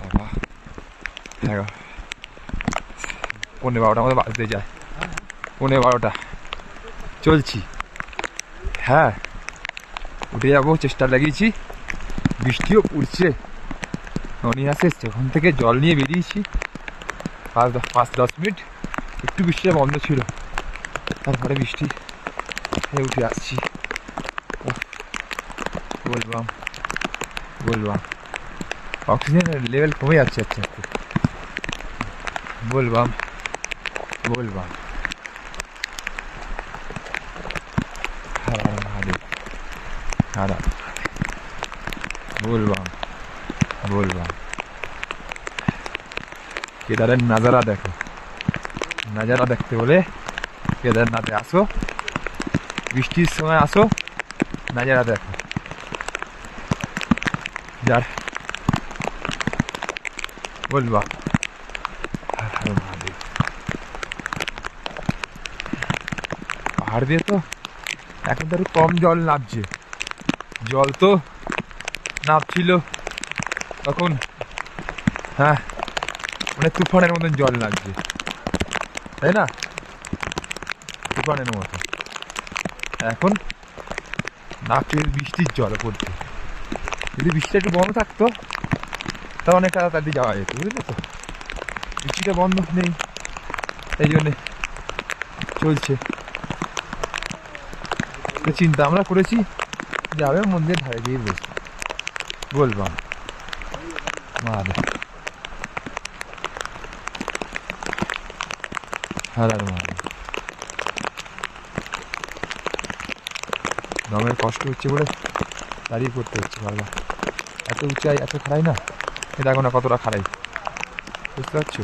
বাবা হ্যাঁ 11:30টার মধ্যে বাজতে যায় 11:30 চলছি হ্যাঁ উঠে যাবো চেষ্টা লাগিয়েছি বৃষ্টিও পড়ছে অনিহাসে ওখান থেকে জল নিয়ে বেরিয়েছি 5-10 মিনিট একটু বৃষ্টিটা বন্ধ ছিল তারপরে বৃষ্টি উঠে আসছি বলবাম অক্সিজেনের লেভেল কমে যাচ্ছে আচ্ছা একটু বলবাম বলবাম কেদারের নাজারা দেখো নাজারা দেখতে বলে কেদারনাথে আসো বৃষ্টির সময় আসো নাজারা দেখো যার বলবা পাহাড় দিয়ে তো এখন তো কম জল নামছে জল তো নামছিল তখন হ্যাঁ মানে তুফানের মতন জল লাগছে তাই না তুফানের মতো এখন নাকছে বৃষ্টির জল পড়ছে যদি বৃষ্টিটা একটু বন্ধ থাকতো তা অনেক তাড়াতাড়ি যাওয়া যেত বুঝলে তো বৃষ্টিটা বন্ধ নেই এই জন্যে চলছে চিন্তা আমরা করেছি যাবে মন্দিরের ধারে গিয়ে বলবাম দমের কষ্ট হচ্ছে বলে দাঁড়িয়ে করতে হচ্ছে বারবার এত উঁচাই এত খাড়াই না এটা এখন কতটা খাড়াই বুঝতে পারছো